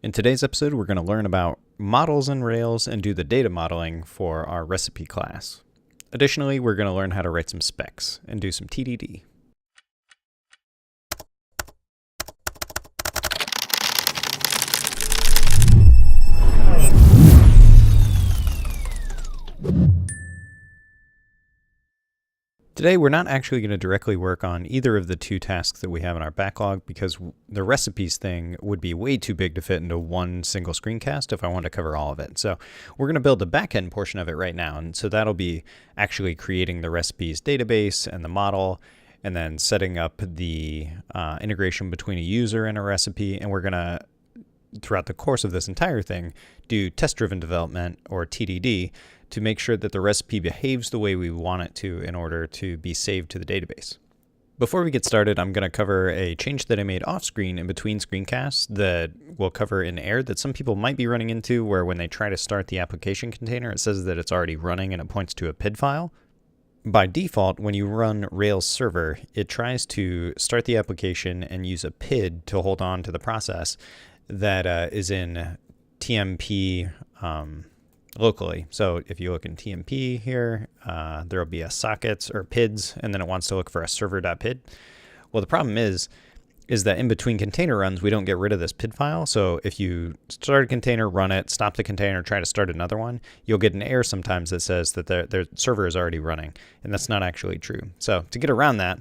In today's episode, we're going to learn about models in Rails and do the data modeling for our recipe class. Additionally, we're going to learn how to write some specs and do some TDD. Today, we're not actually going to directly work on either of the two tasks that we have in our backlog because the recipes thing would be way too big to fit into one single screencast if I wanted to cover all of it. So we're going to build the backend portion of it right now. And so that'll be actually creating the recipes database and the model, and then setting up the integration between a user and a recipe. And we're going to, throughout the course of this entire thing, do test-driven development, or TDD, to make sure that the recipe behaves the way we want it to in order to be saved to the database. Before we get started, I'm going to cover a change that I made off screen in between screencasts that we'll cover in error that some people might be running into, where when they try to start the application container, it says that it's already running and it points to a PID file. By default, when you run Rails server, it tries to start the application and use a PID to hold on to the process that is in TMP locally. So if you look in TMP here, there will be a sockets or PIDs, and then it wants to look for a server.pid. Well, the problem is that in between container runs, we don't get rid of this PID file. So if you start a container, run it, stop the container, try to start another one, you'll get an error sometimes that says that their server is already running, and that's not actually true. So to get around that,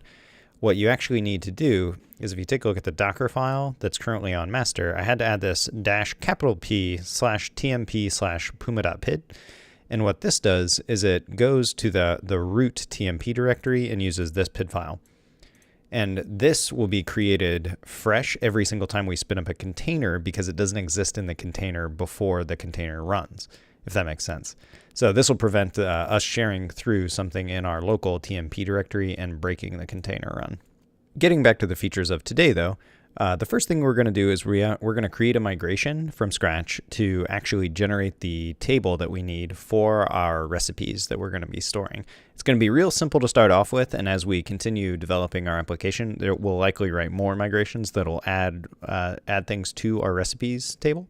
what you actually need to do is, if you take a look at the Docker file that's currently on master, I had to add this -P/tmp/puma.pid. And what this does is it goes to the root TMP directory and uses this PID file. And this will be created fresh every single time we spin up a container, because it doesn't exist in the container before the container runs, if that makes sense. So this will prevent us sharing through something in our local TMP directory and breaking the container run. Getting back to the features of today, though, the first thing we're going to do is we're going to create a migration from scratch to actually generate the table that we need for our recipes that we're going to be storing. It's going to be real simple to start off with, and as we continue developing our application, we'll likely write more migrations that'll add things to our recipes table.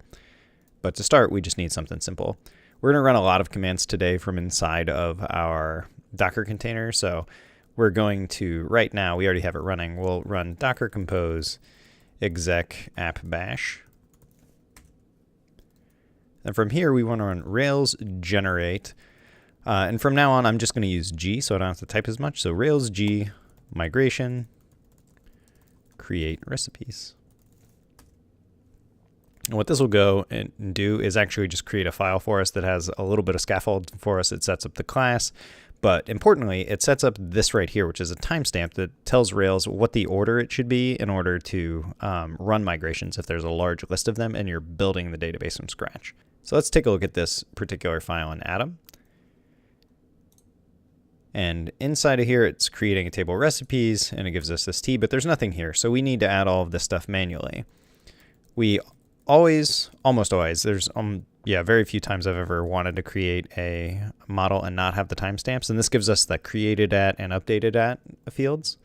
But to start, we just need something simple. We're going to run a lot of commands today from inside of our Docker container. So we're going to, right now, we already have it running. We'll run docker compose exec app bash. And from here, we want to run Rails generate. And from now on, I'm just going to use G, so I don't have to type as much. So Rails G migration create recipes. And what this will go and do is actually just create a file for us that has a little bit of scaffold for us. It sets up the class, but importantly, it sets up this right here, which is a timestamp that tells Rails what the order it should be in order to run migrations if there's a large list of them and you're building the database from scratch. So let's take a look at this particular file in Atom. And inside of here, it's creating a table of recipes, and it gives us this T, but there's nothing here. So we need to add all of this stuff manually. We almost always, there's very few times I've ever wanted to create a model and not have the timestamps, and this gives us the created at and updated at fields.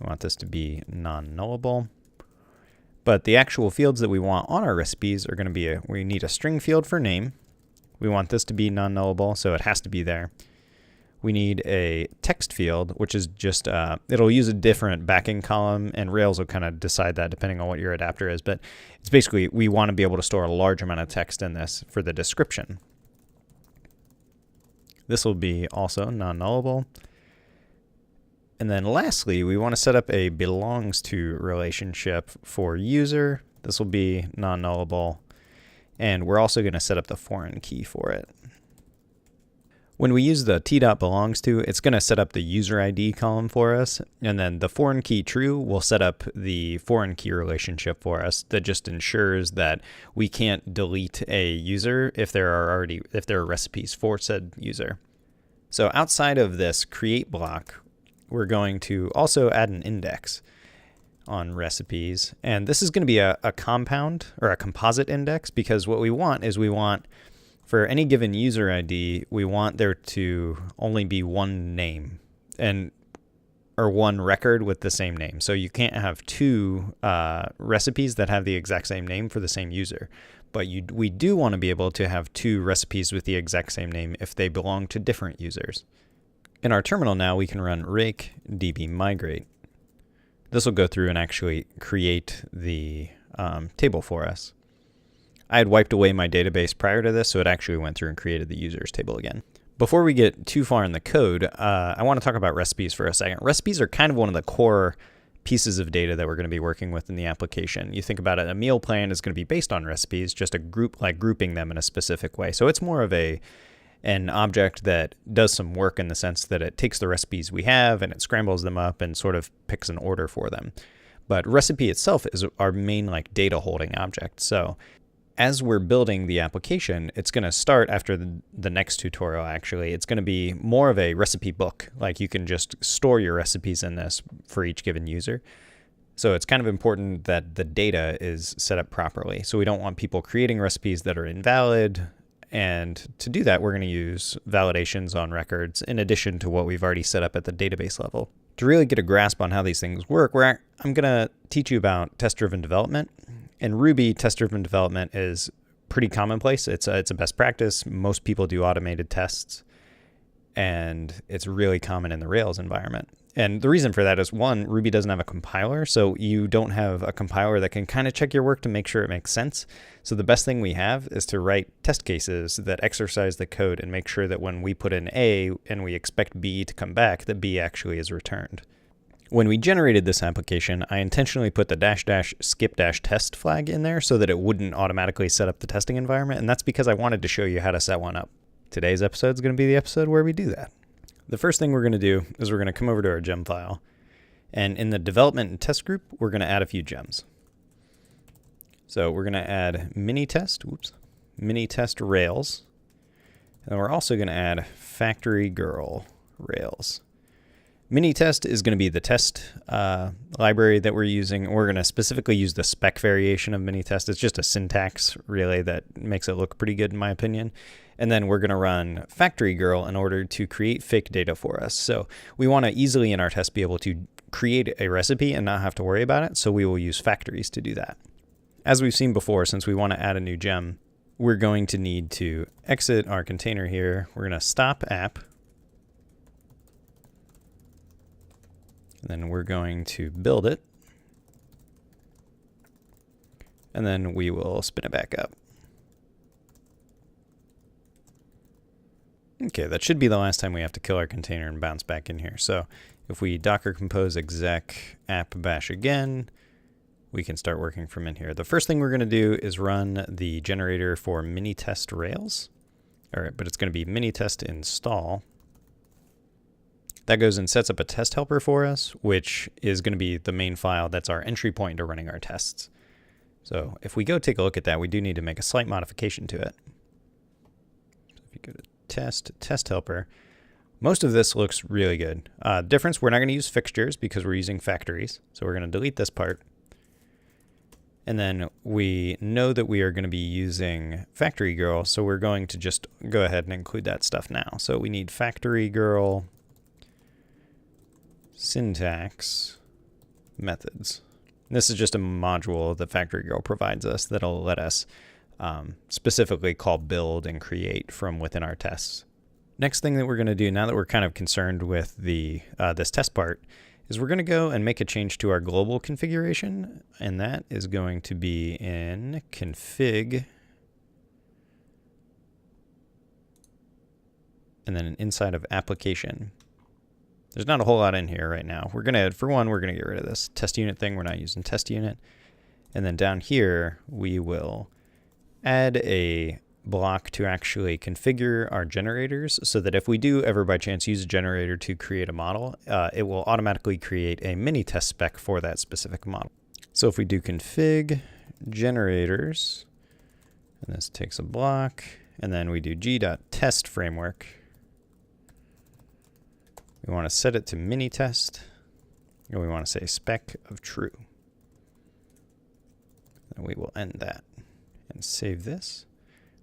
We want this to be non-nullable, but the actual fields that we want on our recipes are going to be we need a string field for name. We want this to be non-nullable, so it has to be there. We need a text field, which is just, it'll use a different backing column, and Rails will kind of decide that depending on what your adapter is. But it's basically, we want to be able to store a large amount of text in this for the description. This will be also non-nullable. And then lastly, we want to set up a belongs to relationship for user. This will be non-nullable. And we're also going to set up the foreign key for it. When we use the t.belongs to, it's going to set up the user ID column for us, and then the foreign key true will set up the foreign key relationship for us that just ensures that we can't delete a user if there are recipes for said user. So outside of this create block, we're going to also add an index on recipes, and this is going to be a compound or a composite index, because what we want is for any given user ID, we want there to only be one name. And or one record with the same name. So you can't have two recipes that have the exact same name for the same user. But we do want to be able to have two recipes with the exact same name if they belong to different users. In our terminal now, we can run rake db migrate. This will go through and actually create the table for us. I had wiped away my database prior to this, so it actually went through and created the users table again. Before we get too far in the code, I want to talk about recipes for a second. Recipes are kind of one of the core pieces of data that we're going to be working with in the application. You think about it, a meal plan is going to be based on recipes, just a group, like grouping them in a specific way. So it's more of an object that does some work in the sense that it takes the recipes we have and it scrambles them up and sort of picks an order for them. But recipe itself is our main like data holding object. So as we're building the application, it's going to start after the next tutorial, actually. It's going to be more of a recipe book. Like you can just store your recipes in this for each given user. So it's kind of important that the data is set up properly. So we don't want people creating recipes that are invalid. And to do that, we're going to use validations on records in addition to what we've already set up at the database level. To really get a grasp on how these things work, I'm going to teach you about test-driven development. In Ruby, test-driven development is pretty commonplace. It's a best practice. Most people do automated tests, and it's really common in the Rails environment. And the reason for that is, one, Ruby doesn't have a compiler, so you don't have a compiler that can kind of check your work to make sure it makes sense. So the best thing we have is to write test cases that exercise the code and make sure that when we put in A and we expect B to come back, that B actually is returned. When we generated this application, I intentionally put the --skip-test flag in there so that it wouldn't automatically set up the testing environment, and that's because I wanted to show you how to set one up. Today's episode is going to be the episode where we do that. The first thing we're going to do is we're going to come over to our gem file, and in the development and test group, we're going to add a few gems. So we're going to add mini-test Rails, and we're also going to add factory girl Rails. Mini-test is going to be the test library that we're using. We're going to specifically use the spec variation of mini-test. It's just a syntax, really, that makes it look pretty good, in my opinion. And then we're going to run factory girl in order to create fake data for us. So we want to easily in our test be able to create a recipe and not have to worry about it. So we will use factories to do that. As we've seen before, since we want to add a new gem, we're going to need to exit our container here. We're going to stop app. And then we're going to build it. And then we will spin it back up. Okay, that should be the last time we have to kill our container and bounce back in here. So if we docker compose exec app bash again, we can start working from in here. The first thing we're going to do is run the generator for mini-test Rails. All right, but it's going to be mini-test install. That goes and sets up a test helper for us, which is going to be the main file that's our entry point to running our tests. So if we go take a look at that, we do need to make a slight modification to it. So if you go to test helper, most of this looks really good. Difference, we're not going to use fixtures because we're using factories. So we're going to delete this part. And then we know that we are going to be using factory girl, so we're going to just go ahead and include that stuff now. So we need factory girl syntax methods. This is just a module that factory girl provides us that'll let us specifically call build and create from within our tests. Next thing that we're going to do now that we're kind of concerned with the this test part is we're going to go and make a change to our global configuration, and that is going to be in config and then inside of application. There's not a whole lot in here right now. We're going to, for one, we're going to get rid of this test unit thing. We're not using test unit. And then down here, we will add a block to actually configure our generators so that if we do ever by chance use a generator to create a model, it will automatically create a mini test spec for that specific model. So if we do config generators, and this takes a block, and then we do g.test framework, we want to set it to mini test, and we want to say spec of true. And we will end that and save this.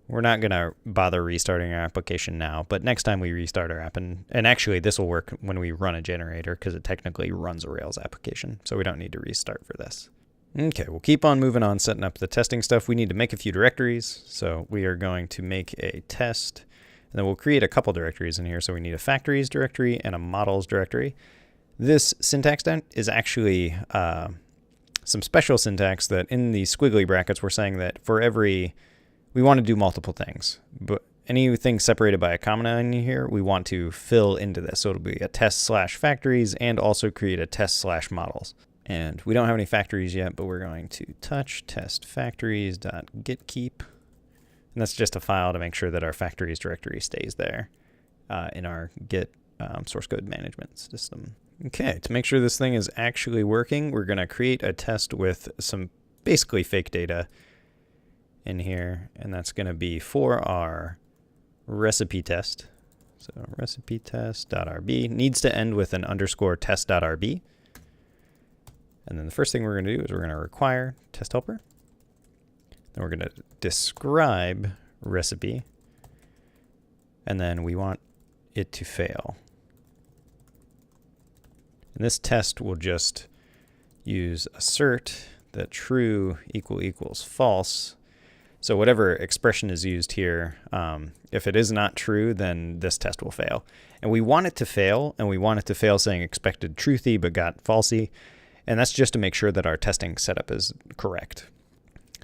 We're not going to bother restarting our application now, but next time we restart our app, and actually this will work when we run a generator because it technically runs a Rails application, so we don't need to restart for this. Okay, we'll keep on moving on, setting up the testing stuff. We need to make a few directories, so we are going to make a test, and then we'll create a couple directories in here. So we need a factories directory and a models directory. This syntax is actually some special syntax that in the squiggly brackets we're saying that for every, we want to do multiple things, but anything separated by a comma in here, we want to fill into this. So it'll be a test/factories and also create a test/models. And we don't have any factories yet, but we're going to touch test factories.getKeep. And that's just a file to make sure that our factories directory stays there in our Git source code management system. Okay, to make sure this thing is actually working, we're going to create a test with some basically fake data in here. And that's going to be for our recipe test. So recipe test.rb needs to end with an underscore test.rb. And then the first thing we're going to do is we're going to require test helper. Then we're going to describe recipe. And then we want it to fail. And this test will just use assert that true equals false. So whatever expression is used here, if it is not true, then this test will fail. And we want it to fail, and we want it to fail saying expected truthy but got falsy. And that's just to make sure that our testing setup is correct.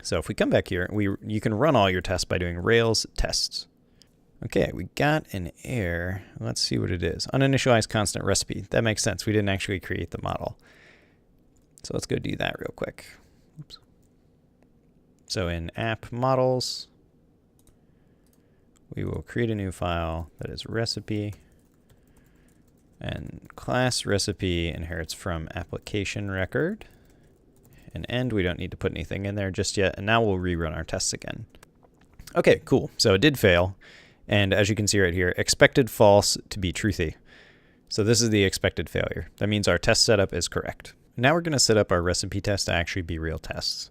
So if we come back here, you can run all your tests by doing Rails tests. Okay, we got an error. Let's see what it is. Uninitialized constant recipe. That makes sense. We didn't actually create the model. So let's go do that real quick. Oops. So in app models, we will create a new file that is recipe. And class recipe inherits from application record. And end, we don't need to put anything in there just yet. And now we'll rerun our tests again. Okay, cool. So it did fail. And as you can see right here, expected false to be truthy. So this is the expected failure. That means our test setup is correct. Now we're going to set up our recipe test to actually be real tests.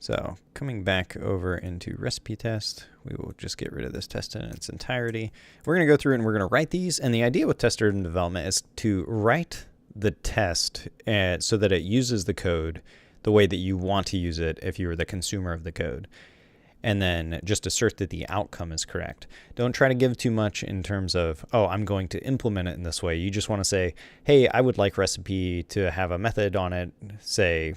So coming back over into recipe test, we will just get rid of this test in its entirety. We're going to go through and we're going to write these. And the idea with test-driven development is to write the test so that it uses the code the way that you want to use it if you were the consumer of the code. And then just assert that the outcome is correct. Don't try to give too much in terms of, oh, I'm going to implement it in this way. You just want to say, hey, I would like recipe to have a method on it, say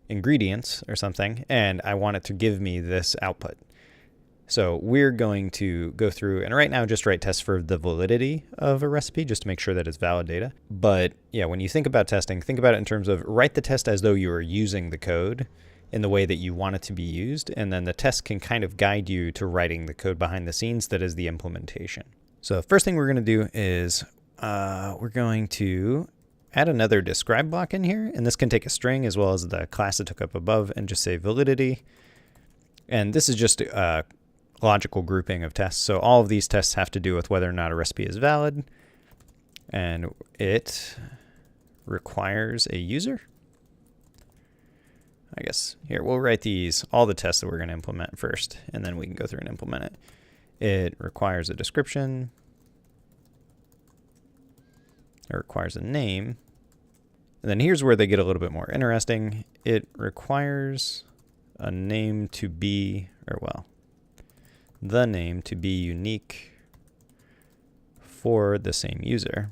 ingredients or something, and I want it to give me this output. So we're going to go through and right now just write tests for the validity of a recipe just to make sure that it's valid data. But yeah, when you think about testing, think about it in terms of write the test as though you are using the code in the way that you want it to be used. And then the test can kind of guide you to writing the code behind the scenes that is the implementation. So first thing we're going to do is we're going to add another describe block in here. And this can take a string as well as the class it took up above and just say validity. And this is just a logical grouping of tests. So all of these tests have to do with whether or not a recipe is valid. And it requires a user. I guess here we'll write all the tests that we're going to implement first, and then we can go through and implement it. It requires a description. It requires a name. And then here's where they get a little bit more interesting. It requires a name to be, the name to be unique for the same user.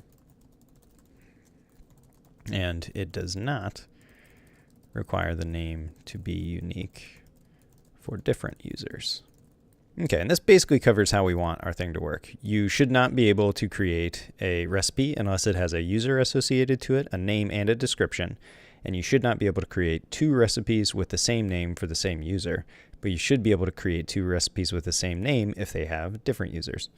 And it does not require the name to be unique for different users. Okay, and this basically covers how we want our thing to work. You should not be able to create a recipe unless it has a user associated to it, a name and a description. And you should not be able to create two recipes with the same name for the same user. But you should be able to create two recipes with the same name if they have different users.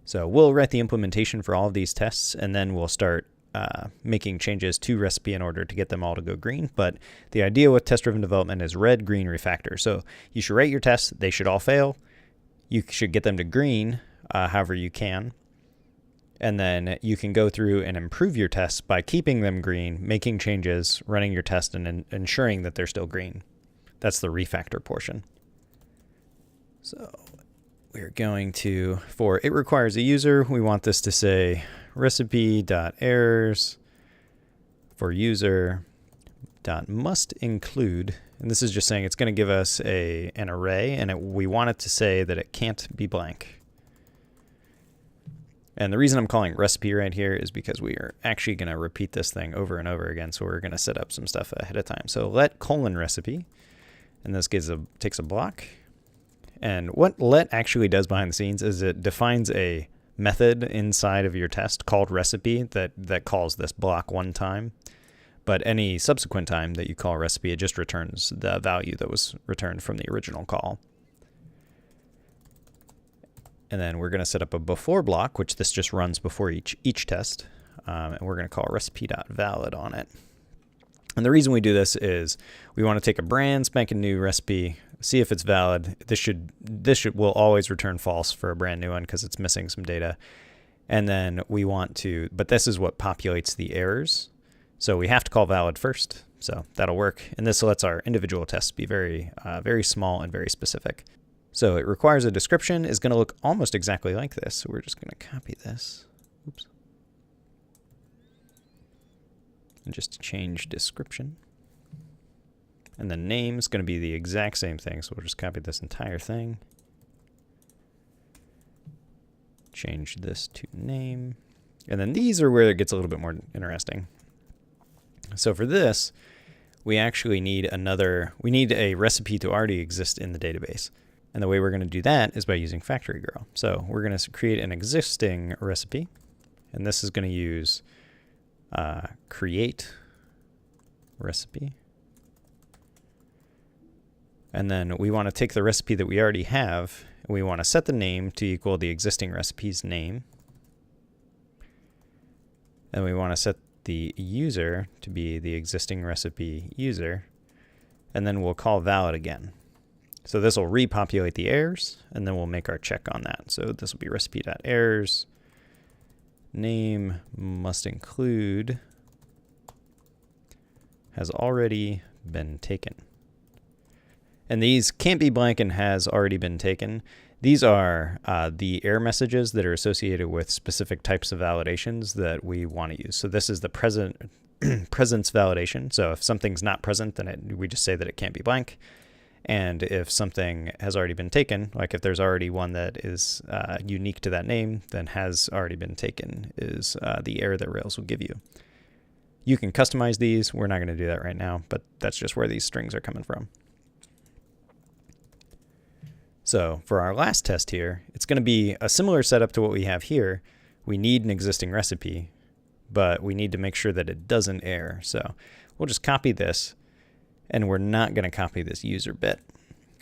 So we'll write the implementation for all of these tests, and then we'll start making changes to recipe in order to get them all to go green. But the idea with test-driven development is red, green, refactor. So you should write your tests. They should all fail. You should get them to green however you can. And then you can go through and improve your tests by keeping them green, making changes, running your test, and ensuring that they're still green. That's the refactor portion. So we're going to, for it requires a user, we want this to say recipe.errors for user.must include, and this is just saying it's going to give us an array, and we want it to say that it can't be blank. And the reason I'm calling recipe right here is because we are actually going to repeat this thing over and over again, so we're going to set up some stuff ahead of time. So let :recipe, and this takes a block. And what let actually does behind the scenes is it defines a method inside of your test called recipe that calls this block one time. But any subsequent time that you call recipe, it just returns the value that was returned from the original call. And then we're going to set up a before block, which this just runs before each test. And we're going to call recipe.valid on it. And the reason we do this is we want to take a brand spanking new recipe, see if it's valid. This will always return false for a brand new one because it's missing some data. And then we want to, but this is what populates the errors. So we have to call valid first. So that'll work. And this lets our individual tests be very small and very specific. So it requires a description, is going to look almost exactly like this. So we're just going to copy this. Oops. And just change description. And the name is going to be the exact same thing. So we'll just copy this entire thing. Change this to name. And then these are where it gets a little bit more interesting. So for this, we actually need a recipe to already exist in the database. And the way we're going to do that is by using FactoryGirl. So we're going to create an existing recipe. And this is going to use create recipe. And then we want to take the recipe that we already have, and we want to set the name to equal the existing recipe's name. And we want to set the user to be the existing recipe user. And then we'll call valid again. So this will repopulate the errors, and then we'll make our check on that. So this will be recipe.errors. Name must include has already been taken. And these can't be blank and has already been taken. These are the error messages that are associated with specific types of validations that we want to use. So this is the presence validation. So if something's not present, then we just say that it can't be blank. And if something has already been taken, like if there's already one that is unique to that name, then has already been taken is the error that Rails will give you. You can customize these. We're not going to do that right now, but that's just where these strings are coming from. So for our last test here, it's going to be a similar setup to what we have here. We need an existing recipe, but we need to make sure that it doesn't error. So we'll just copy this. And we're not going to copy this user bit.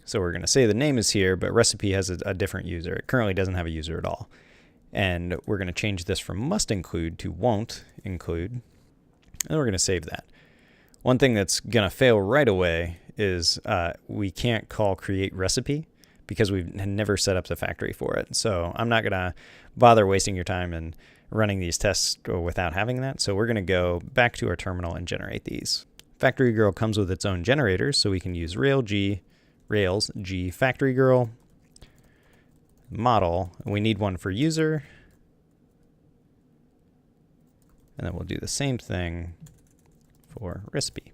So we're going to say the name is here, but recipe has a different user. It currently doesn't have a user at all. And we're going to change this from must include to won't include. And we're going to save that. One thing that's going to fail right away is we can't call create recipe because we've never set up the factory for it. So I'm not going to bother wasting your time and running these tests without having that. So we're going to go back to our terminal and generate these. FactoryGirl comes with its own generators, so we can use Rails G FactoryGirl model. And we need one for user. And then we'll do the same thing for recipe.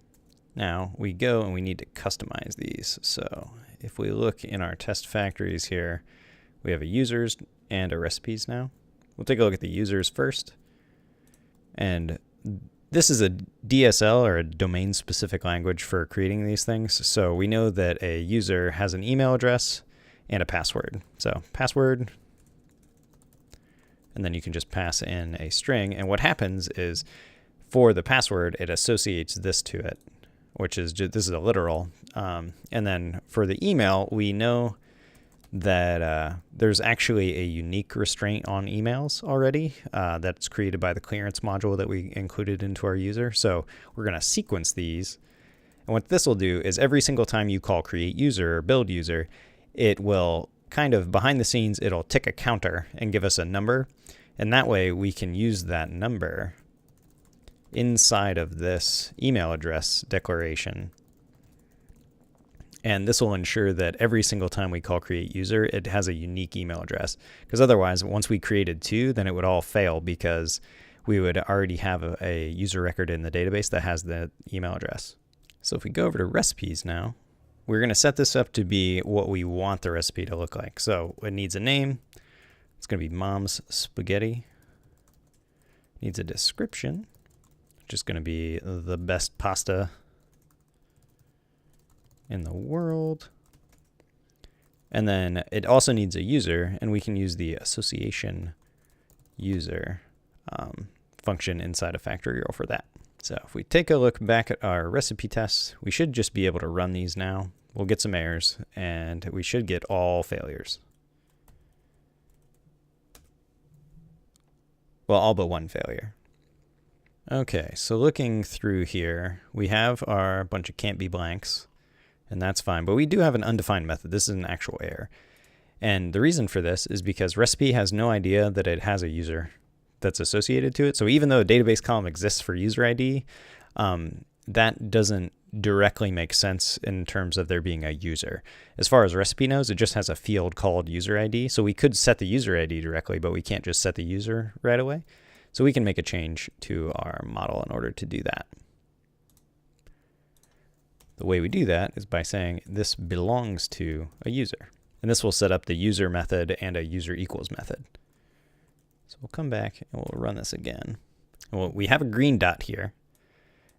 Now we go and we need to customize these. So if we look in our test factories here, we have a users and a recipes now. We'll take a look at the users first. And this is a DSL, or a domain-specific language for creating these things. So we know that a user has an email address and a password. So password, and then you can just pass in a string. And what happens is for the password, it associates this to it, which is this is a literal. And then for the email, we know that there's actually a unique restraint on emails already that's created by the clearance module that we included into our user. So we're going to sequence these. And what this will do is every single time you call create user or build user, it will kind of behind the scenes, it'll tick a counter and give us a number. And that way we can use that number inside of this email address declaration. And this will ensure that every single time we call create user, it has a unique email address. Because otherwise, once we created two, then it would all fail because we would already have a user record in the database that has the email address. So if we go over to recipes now, we're going to set this up to be what we want the recipe to look like. So it needs a name. It's going to be Mom's Spaghetti. Needs a description, which is going to be the best pasta in the world. And then it also needs a user, and we can use the association user function inside of FactoryRoll for that. So if we take a look back at our recipe tests, we should just be able to run these now. We'll get some errors, and we should get all failures. Well, all but one failure. Okay, so looking through here, we have our bunch of can't be blanks, and that's fine. But we do have an undefined method. This is an actual error. And the reason for this is because recipe has no idea that it has a user that's associated to it. So even though a database column exists for user ID, that doesn't directly make sense in terms of there being a user. As far as recipe knows, it just has a field called user ID. So we could set the user ID directly, but we can't just set the user right away. So we can make a change to our model in order to do that. The way we do that is by saying this belongs to a user. And this will set up the user method and a user equals method. So we'll come back and we'll run this again. Well, we have a green dot here.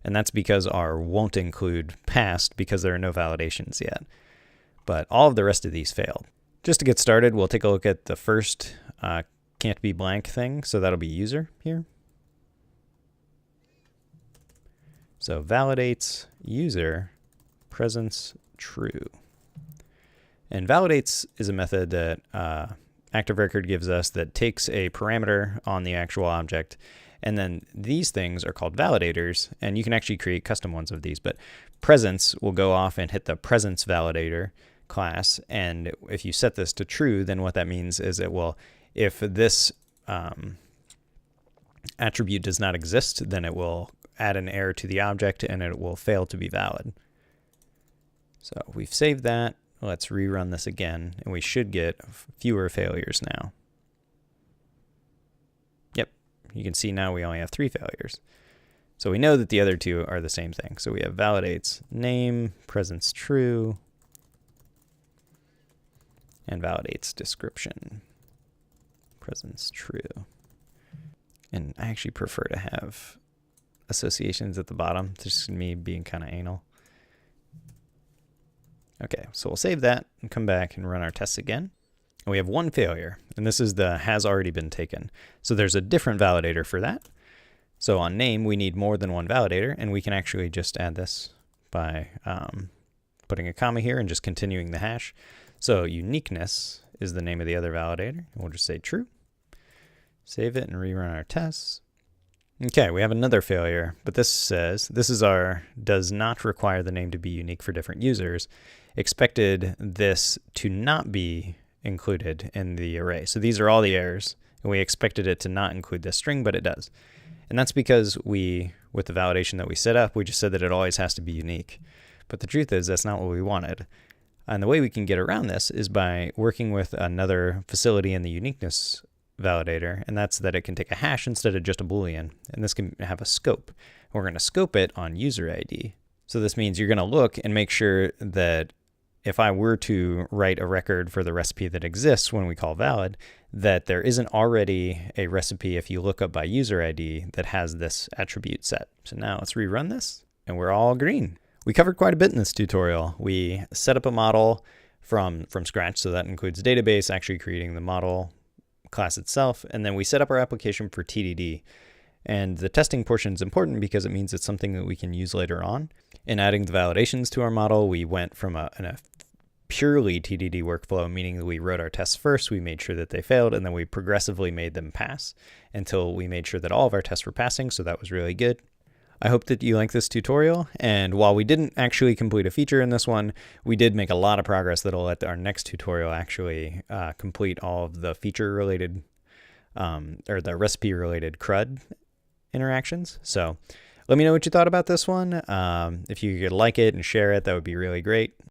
And that's because our won't include passed because there are no validations yet. But all of the rest of these failed. Just to get started, we'll take a look at the first can't be blank thing. So that'll be user here. So validates user presence true. And validates is a method that ActiveRecord gives us that takes a parameter on the actual object. And then these things are called validators, and you can actually create custom ones of these. But presence will go off and hit the presence validator class. And if you set this to true, then what that means is it will, if this attribute does not exist, then it will add an error to the object and it will fail to be valid. So we've saved that. Let's rerun this again, and we should get fewer failures now. You can see now we only have 3 failures. So we know that the other two are the same thing. So we have validates name, presence true, and validates description, presence true. And I actually prefer to have associations at the bottom, just me being kind of anal. Okay, so we'll save that and come back and run our tests again. And we have one failure, and this is the has already been taken. So there's a different validator for that. So on name, we need more than one validator, and we can actually just add this by putting a comma here and just continuing the hash. So uniqueness is the name of the other validator. We'll just say true. Save it and rerun our tests. Okay, we have another failure, but this says, this is our does not require the name to be unique for different users. Expected this to not be included in the array. So these are all the errors, and we expected it to not include this string, but it does. And that's because with the validation that we set up, we just said that it always has to be unique. But the truth is that's not what we wanted. And the way we can get around this is by working with another facility in the uniqueness validator, and that's that it can take a hash instead of just a Boolean. And this can have a scope. And we're going to scope it on user ID. So this means you're going to look and make sure that if I were to write a record for the recipe that exists when we call valid, that there isn't already a recipe if you look up by user ID that has this attribute set. So now let's rerun this, and we're all green. We covered quite a bit in this tutorial. We set up a model from scratch, so that includes database, actually creating the model class itself, and then we set up our application for TDD. And the testing portion is important because it means it's something that we can use later on. In adding the validations to our model, we went from a purely TDD workflow, meaning that we wrote our tests first, we made sure that they failed, and then we progressively made them pass until we made sure that all of our tests were passing, so that was really good. I hope that you like this tutorial, and while we didn't actually complete a feature in this one, we did make a lot of progress that'll let our next tutorial actually complete all of the feature-related, or the recipe-related CRUD interactions. So let me know what you thought about this one. If you could like it and share it, that would be really great.